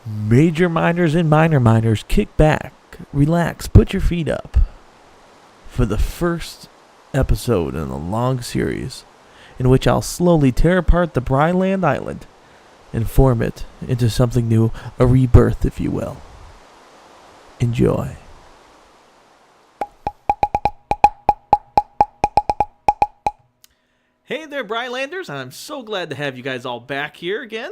Major miners and minor miners, kick back, relax, put your feet up for the first episode in a long series in which I'll slowly tear apart the Bri Island and form it into something new, a rebirth, if you will. Enjoy. Hey there, Brylanders. I'm so glad to have you guys all back here again.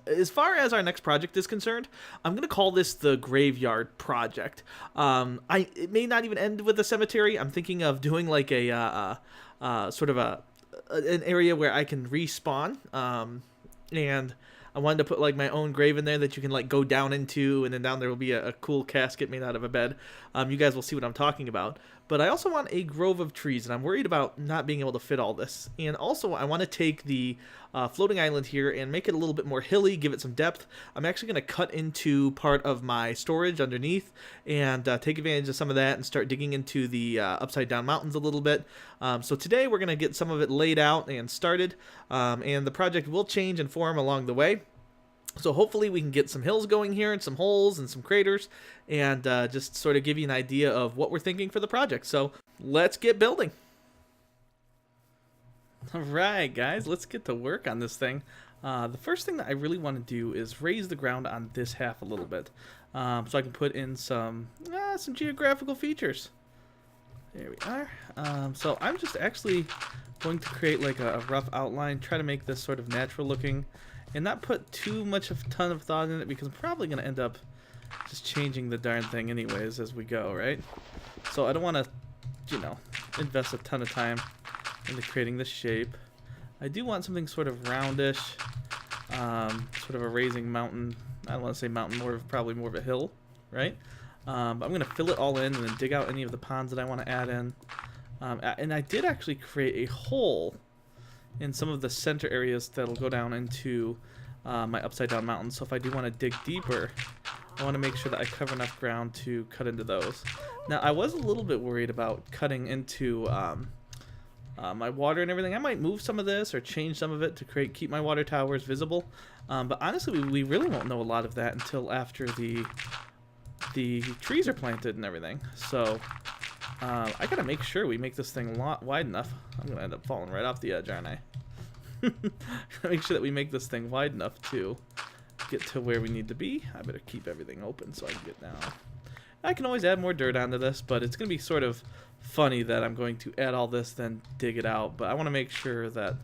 As far as our next project is concerned, I'm going to call this the Graveyard Project. It may not even end with a cemetery. I'm thinking of doing like a sort of an area where I can respawn. And I wanted to put like my own grave in there that you can like go down into, and then down there will be a cool casket made out of a bed. You guys will see what I'm talking about. But I also want a grove of trees, and I'm worried about not being able to fit all this. And also, I want to take the floating island here and make it a little bit more hilly, give it some depth. I'm actually going to cut into part of my storage underneath and take advantage of some of that and start digging into the upside down mountains a little bit. So today we're going to get some of it laid out and started, and the project will change and form along the way. So hopefully we can get some hills going here and some holes and some craters and just sort of give you an idea of what we're thinking for the project. So let's get building. All right, guys, let's get to work on this thing. The first thing that I really want to do is raise the ground on this half a little bit so I can put in some geographical features. There we are. So I'm just actually going to create like a rough outline, try to make this sort of natural looking, and not put too much of a ton of thought in it because I'm probably going to end up just changing the darn thing anyways as we go, right? So I don't want to, invest a ton of time into creating this shape. I do want something sort of roundish, sort of a raising mountain. I don't want to say mountain, probably more of a hill, right? But I'm going to fill it all in and then dig out any of the ponds that I want to add in. And I did actually create a hole in some of the center areas that'll go down into my upside down mountains. So if I do want to dig deeper, I want to make sure that I cover enough ground to cut into those. Now I was a little bit worried about cutting into my water and everything. I might move some of this or change some of it to keep my water towers visible. But honestly, we really won't know a lot of that until after the trees are planted and everything. So I gotta make sure we make this thing wide enough. I'm gonna end up falling right off the edge, aren't I? Make sure that we make this thing wide enough to get to where we need to be. I better keep everything open so I can get down. I can always add more dirt onto this, but it's gonna be sort of funny that I'm going to add all this, then dig it out. But I want to make sure that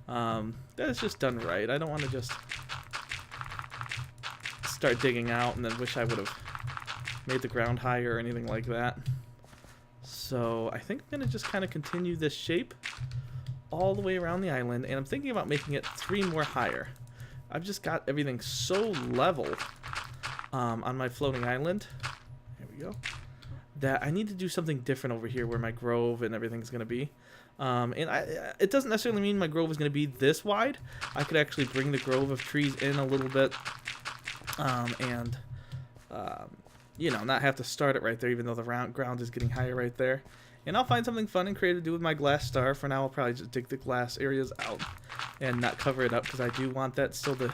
that it's just done right. I don't want to just start digging out and then wish I would have made the ground higher or anything like that. So I think I'm going to just kind of continue this shape all the way around the island, and I'm thinking about making it 3 more higher. I've just got everything so level on my floating island. There we go. That I need to do something different over here where my grove and everything's going to be. It doesn't necessarily mean my grove is going to be this wide. I could actually bring the grove of trees in a little bit not have to start it right there, even though the ground is getting higher right there. And I'll find something fun and creative to do with my glass star. For now, I'll probably just dig the glass areas out and not cover it up because I do want that still to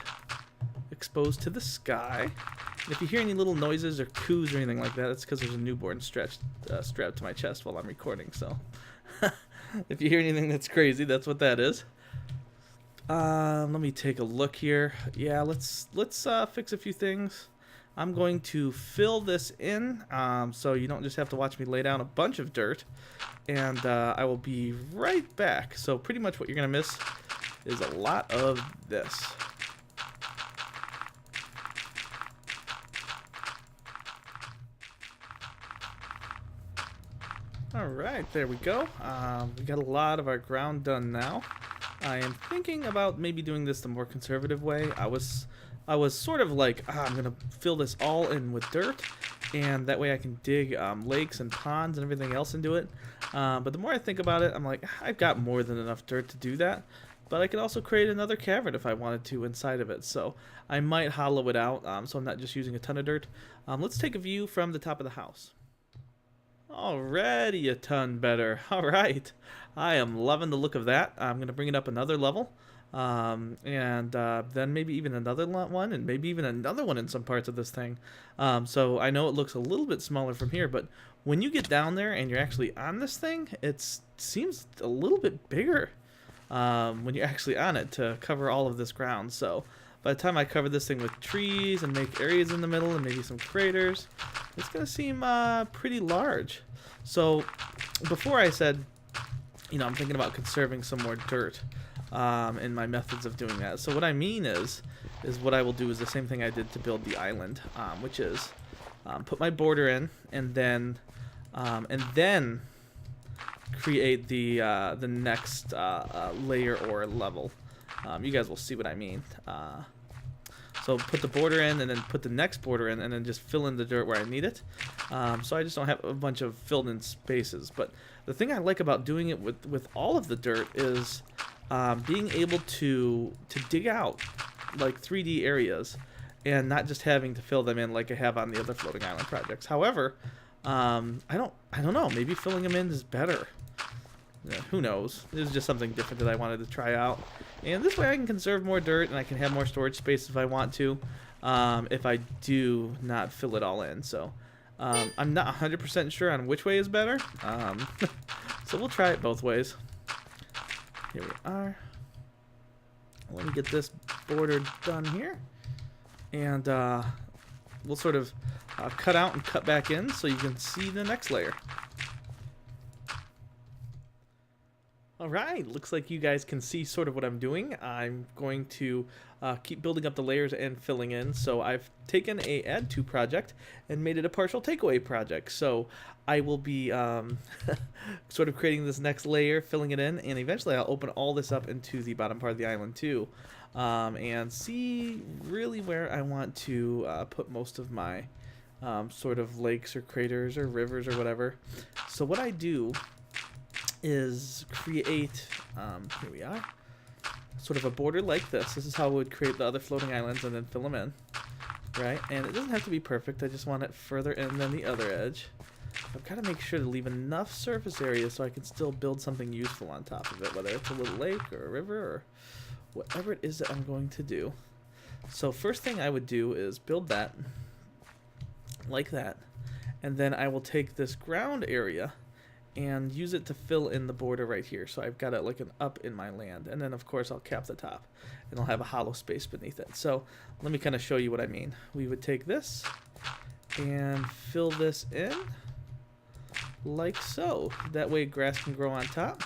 expose to the sky. And if you hear any little noises or coos or anything like that, it's because there's a newborn strapped to my chest while I'm recording. So if you hear anything that's crazy, that's what that is. Let me take a look here. Yeah, let's fix a few things. I'm going to fill this in so you don't just have to watch me lay down a bunch of dirt, and I will be right back. So pretty much what you're going to miss is a lot of this. Alright, there we go. We got a lot of our ground done now. I am thinking about maybe doing this the more conservative way. I was sort of like, I'm going to fill this all in with dirt, and that way I can dig lakes and ponds and everything else into it. But the more I think about it, I'm like, I've got more than enough dirt to do that. But I could also create another cavern if I wanted to inside of it. So I might hollow it out so I'm not just using a ton of dirt. Let's take a view from the top of the house. Already a ton better. Alright. I am loving the look of that. I'm going to bring it up another level. Then maybe even another one, and maybe even another one in some parts of this thing. So I know it looks a little bit smaller from here, but when you get down there and you're actually on this thing, it seems a little bit bigger when you're actually on it to cover all of this ground. So by the time I cover this thing with trees and make areas in the middle and maybe some craters, it's going to seem pretty large. So before I said, I'm thinking about conserving some more dirt in my methods of doing that. So what I mean is what I will do is the same thing I did to build the island, which is put my border in and then create the next layer or level. You guys will see what I mean. So put the border in and then put the next border in and then just fill in the dirt where I need it. So I just don't have a bunch of filled in spaces. But the thing I like about doing it with all of the dirt is being able to dig out like 3D areas and not just having to fill them in like I have on the other floating island projects. However, I don't know, maybe filling them in is better. Yeah, who knows? It was just something different that I wanted to try out. And this way I can conserve more dirt and I can have more storage space if I want to, if I do not fill it all in. So I'm not 100% sure on which way is better. So we'll try it both ways. Here we are. Let me get this border done here. And we'll sort of cut out and cut back in so you can see the next layer. Alright, looks like you guys can see sort of what I'm doing. I'm going to keep building up the layers and filling in. So I've taken a add to project and made it a partial takeaway project. So I will be sort of creating this next layer, filling it in, and eventually I'll open all this up into the bottom part of the island too. And see really where I want to put most of my sort of lakes or craters or rivers or whatever. So what I do is create, here we are, sort of a border like this. This is how we would create the other floating islands and then fill them in, right? And it doesn't have to be perfect. I just want it further in than the other edge. I've got to make sure to leave enough surface area so I can still build something useful on top of it, whether it's a little lake or a river or whatever it is that I'm going to do. So first thing I would do is build that like that, and then I will take this ground area and use it to fill in the border right here. So I've got it like an up in my land. And then of course I'll cap the top and I'll have a hollow space beneath it. So let me kind of show you what I mean. We would take this and fill this in like so. That way grass can grow on top.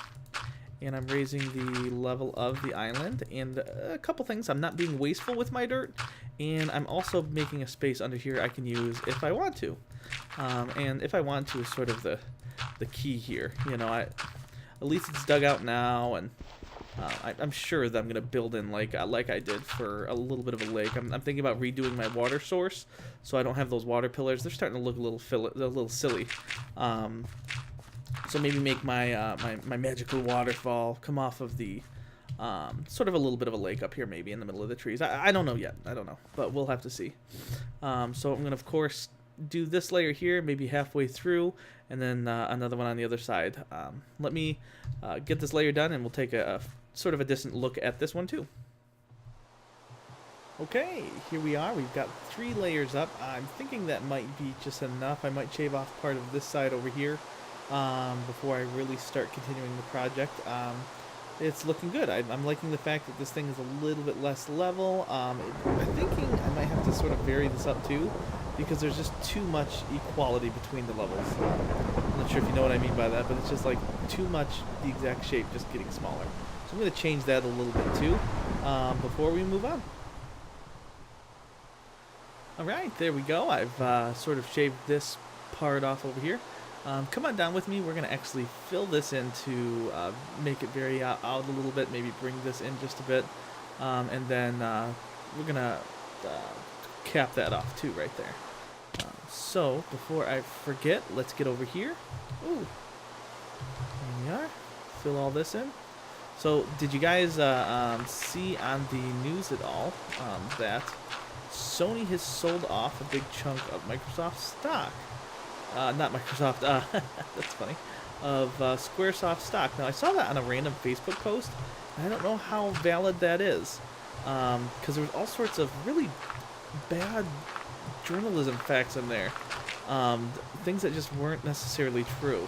And I'm raising the level of the island. And a couple things, I'm not being wasteful with my dirt. And I'm also making a space under here I can use if I want to. And if I want to is sort of the key here. At least it's dug out now, and I'm sure that I'm gonna build in like I did for a little bit of a lake. I'm thinking about redoing my water source, so I don't have those water pillars. They're starting to look a little silly. So maybe make my my magical waterfall come off of the sort of a little bit of a lake up here, maybe in the middle of the trees. I don't know yet. I don't know, but we'll have to see. So I'm gonna of course do this layer here, maybe halfway through, and then another one on the other side. Let me get this layer done and we'll take a sort of a distant look at this one too. Okay, here we are. We've got 3 layers up. I'm thinking that might be just enough. I might shave off part of this side over here before I really start continuing the project. It's looking good. I'm liking the fact that this thing is a little bit less level. I'm thinking I might have to sort of vary this up too, because there's just too much equality between the levels. I'm not sure if you know what I mean by that, but it's just like too much the exact shape just getting smaller. So I'm going to change that a little bit too before we move on. Alright, there we go. I've sort of shaved this part off over here. Come on down with me. We're going to actually fill this in to make it vary out a little bit, maybe bring this in just a bit. And then we're going to cap that off too right there. So before I forget, let's get over here. Ooh, here we are. Fill all this in. So did you guys see on the news at all that Sony has sold off a big chunk of Microsoft stock? Not Microsoft, that's funny, of Squaresoft stock. Now I saw that on a random Facebook post, I don't know how valid that is, because there was all sorts of really bad journalism facts in there, things that just weren't necessarily true.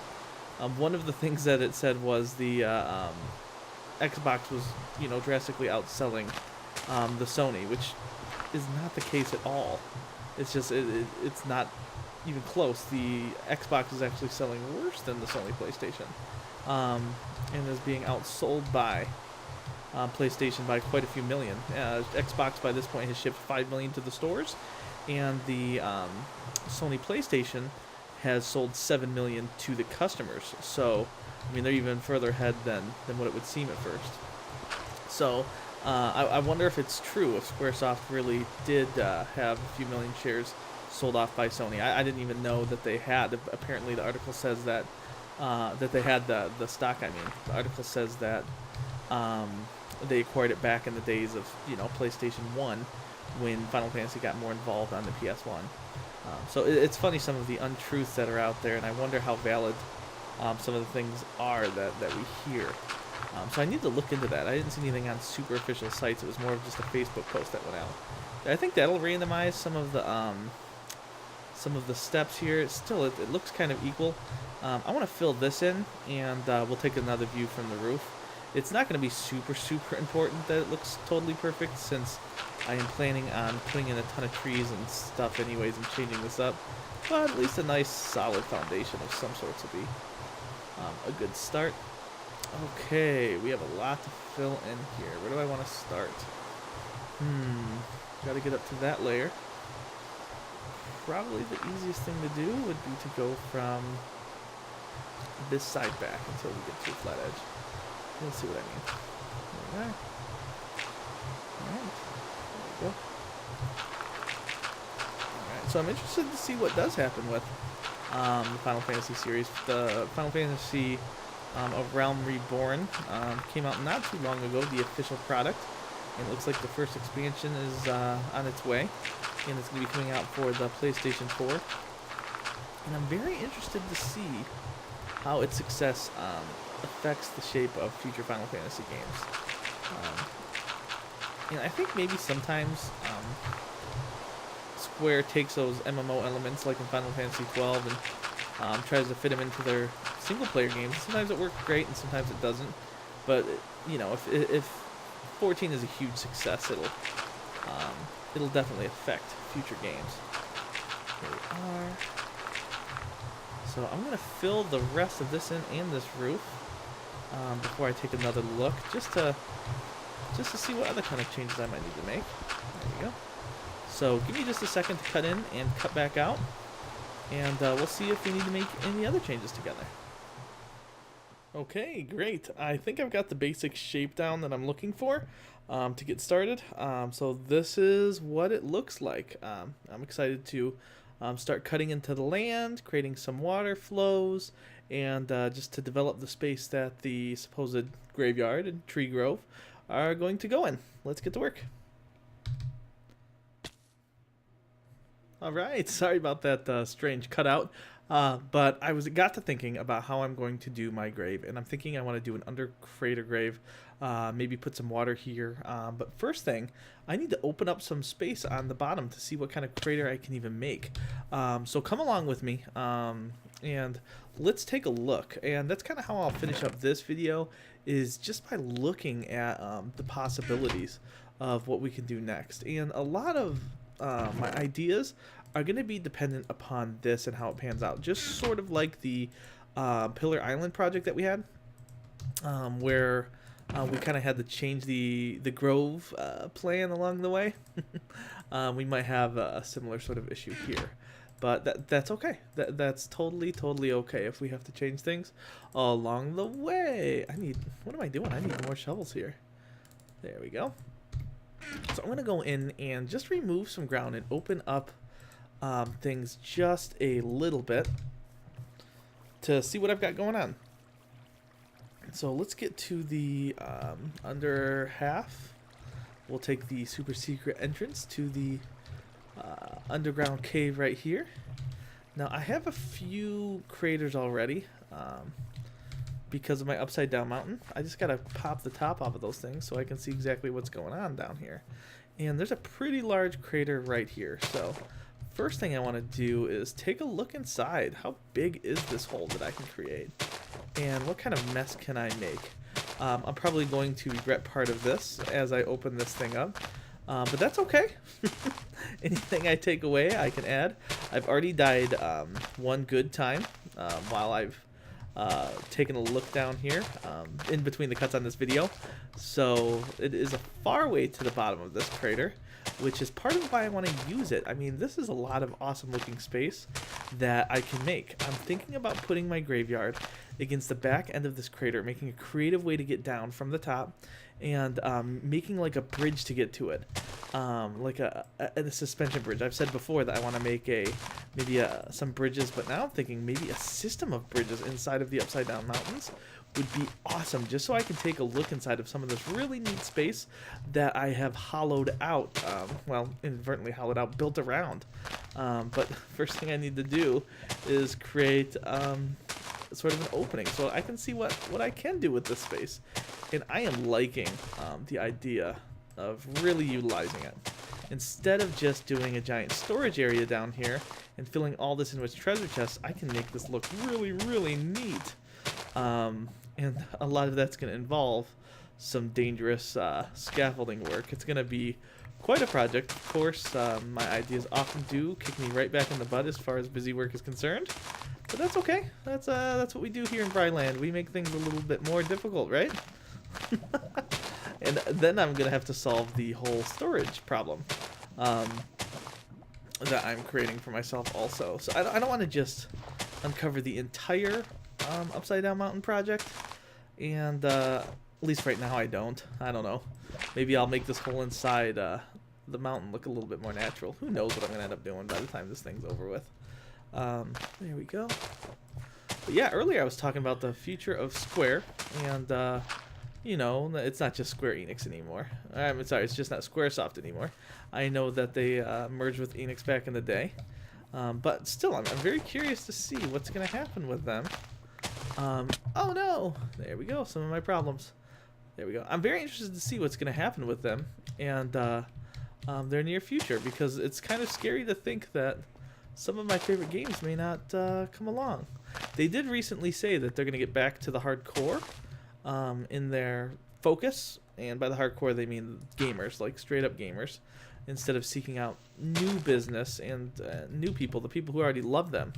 One of the things that it said was the Xbox was, drastically outselling the Sony, which is not the case at all. It's just it's not even close. The Xbox is actually selling worse than the Sony PlayStation, and is being outsold by PlayStation by quite a few million. Xbox by this point has shipped 5 million to the stores, and the Sony PlayStation has sold 7 million to the customers. So, I mean, they're even further ahead than what it would seem at first. So, I wonder if it's true, if Squaresoft really did have a few million shares sold off by Sony. I didn't even know that they had. Apparently, the article says that that they had the stock. I mean, the article says that they acquired it back in the days of PlayStation 1, when Final Fantasy got more involved on the PS1. So it's funny, some of the untruths that are out there, and I wonder how valid some of the things are that we hear. So I need to look into that. I didn't see anything on super official sites. It was more of just a Facebook post that went out. I think that'll randomize some of the steps here. Still, it looks kind of equal. I want to fill this in, and we'll take another view from the roof. It's not going to be super important that it looks totally perfect, since I am planning on putting in a ton of trees and stuff anyways and changing this up. But at least a nice solid foundation of some sorts will be a good start. Okay, we have a lot to fill in here. Where do I want to start? Got to get up to that layer. Probably the easiest thing to do would be to go from this side back until we get to a flat edge. Let's see what I mean. Alright. Alright. There we go. Alright, so I'm interested to see what does happen with the Final Fantasy series. The Final Fantasy of Realm Reborn came out not too long ago, the official product. And it looks like the first expansion is on its way. And it's going to be coming out for the PlayStation 4. And I'm very interested to see how its success affects the shape of future Final Fantasy games. And I think maybe sometimes Square takes those MMO elements, like in Final Fantasy 12, and tries to fit them into their single-player games. Sometimes it works great, and sometimes it doesn't. But if 14 is a huge success, it'll definitely affect future games. Here we are. So I'm going to fill the rest of this in and this roof before I take another look, just to see what other kind of changes I might need to make. There we go. So give me just a second to cut in and cut back out, and we'll see if we need to make any other changes together. Okay, great. I think I've got the basic shape down that I'm looking for to get started. So this is what it looks like. I'm excited to start cutting into the land, creating some water flows, and just to develop the space that the supposed graveyard and tree grove are going to go in. Let's get to work. All right, sorry about that strange cutout, but I got to thinking about how I'm going to do my grave, and I'm thinking I want to do an under crater grave, maybe put some water here, but first thing, I need to open up some space on the bottom to see what kind of crater I can even make. So come along with me, and let's take a look, and that's kind of how I'll finish up this video, is just by looking at the possibilities of what we can do next. And a lot of my ideas are going to be dependent upon this and how it pans out, just sort of like the Pillar Island project that we had, where we kind of had to change the grove plan along the way. We might have a similar sort of issue here, but that's okay. That's totally okay if we have to change things along the way. What am I doing? I need more shovels here. There we go. So I'm going to go in and just remove some ground and open up things just a little bit to see what I've got going on. So let's get to the under half. We'll take the super secret entrance to the underground cave right here. Now I have a few craters already. because of my upside down mountain. I just gotta pop the top off of those things so I can see exactly what's going on down here. And there's a pretty large crater right here. So first thing I want to do is take a look inside. How big is this hole that I can create? And what kind of mess can I make? I'm probably going to regret part of this as I open this thing up. But that's okay. Anything I take away, I can add. I've already died one good time while I've taken a look down here in between the cuts on this video. So it is a far way to the bottom of this crater, which is part of why I want to use it. I mean, this is a lot of awesome looking space that I can make. I'm thinking about putting my graveyard against the back end of this crater, making a creative way to get down from the top, and making like a bridge to get to it, like a suspension bridge. I've said before that I want to make maybe some bridges, but now I'm thinking maybe a system of bridges inside of the upside down mountains would be awesome, just so I can take a look inside of some of this really neat space that I have hollowed out, well, inadvertently hollowed out, built around. But first thing I need to do is create sort of an opening so I can see what I can do with this space. And I am liking the idea of really utilizing it. Instead of just doing a giant storage area down here and filling all this in with treasure chests, I can make this look really, really neat. And a lot of that's going to involve some dangerous scaffolding work. It's going to be quite a project. Of course, my ideas often do kick me right back in the butt as far as busy work is concerned. But that's okay. That's what we do here in Bri Land. We make things a little bit more difficult, right? And then I'm going to have to solve the whole storage problem that I'm creating for myself also. So I don't want to just uncover the entire Upside Down Mountain project. And at least right now I don't. I don't know. Maybe I'll make this hole inside the mountain look a little bit more natural. Who knows what I'm going to end up doing by the time this thing's over with. There we go. But yeah, earlier I was talking about the future of Square, and you know, it's not just Square Enix anymore. I'm sorry, it's just not Squaresoft anymore. I know that they merged with Enix back in the day, but still, I'm very curious to see what's going to happen with them. Oh no! There we go, some of my problems. There we go. I'm very interested to see what's going to happen with them and their near future, because it's kind of scary to think that some of my favorite games may not come along. They did recently say that they're going to get back to the hardcore in their focus, and by the hardcore they mean gamers, like straight up gamers, instead of seeking out new business and new people, the people who already love them,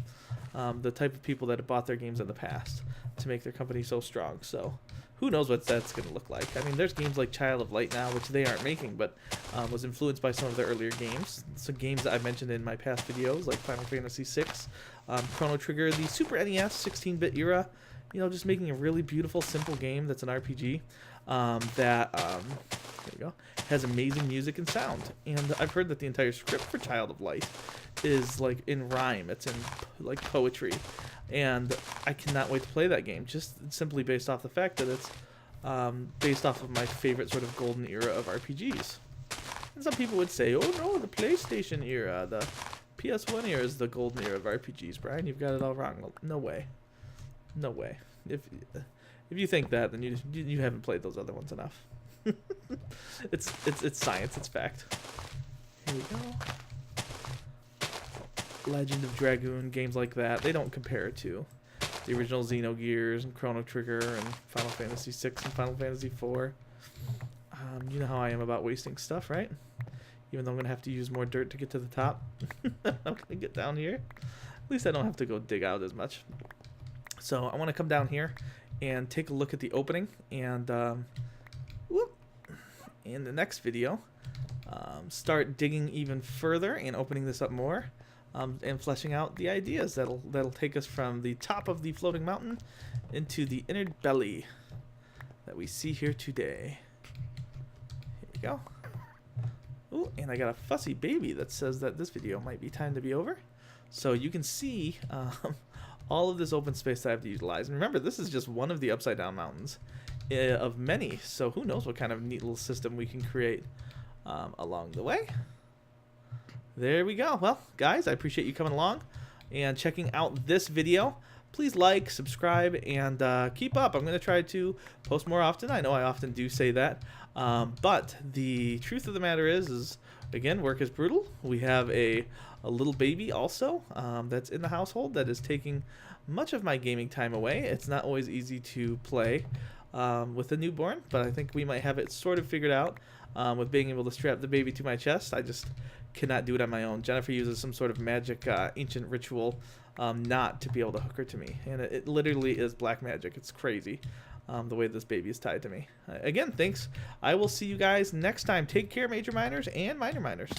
the type of people that have bought their games in the past to make their company so strong. So who knows what that's going to look like. I mean, there's games like Child of Light now, which they aren't making, but was influenced by some of their earlier games. Some games that I've mentioned in my past videos, like Final Fantasy VI, Chrono Trigger, the Super NES 16-bit era, you know, just making a really beautiful, simple game that's an RPG there we go, has amazing music and sound. And I've heard that the entire script for Child of Light is like in rhyme. It's in like poetry. And I cannot wait to play that game, just simply based off the fact that it's based off of my favorite sort of golden era of RPGs. And some people would say, oh no, the PlayStation era, the PS1 era is the golden era of RPGs. Brian, you've got it all wrong. No way. No way. If you think that, then you haven't played those other ones enough. It's science. It's fact. Here we go. Legend of Dragoon, games like that, they don't compare to the original Xenogears and Chrono Trigger and Final Fantasy VI and Final Fantasy IV. You know how I am about wasting stuff, right? Even though I'm going to have to use more dirt to get to the top. I'm going to get down here. At least I don't have to go dig out as much. So I want to come down here and take a look at the opening, and in the next video, start digging even further and opening this up more, and fleshing out the ideas that'll take us from the top of the floating mountain into the inner belly that we see here today. Here we go. Ooh, and I got a fussy baby that says that this video might be time to be over. So you can see all of this open space that I have to utilize. And remember, this is just one of the upside down mountains of many. So who knows what kind of neat little system we can create along the way. There we go. Well, guys, I appreciate you coming along and checking out this video. please like, subscribe, and keep up. I'm going to try to post more often. I know I often do say that, but the truth of the matter is again, work is brutal. We have a little baby also that's in the household that is taking much of my gaming time away. It's not always easy to play with a newborn, but I think we might have it sort of figured out with being able to strap the baby to my chest. I just cannot do it on my own. Jennifer uses some sort of magic ancient ritual not to be able to hook her to me, and it literally is black magic. It's crazy the way this baby is tied to me. Again, thanks. I will see you guys next time. Take care, major miners and minor miners.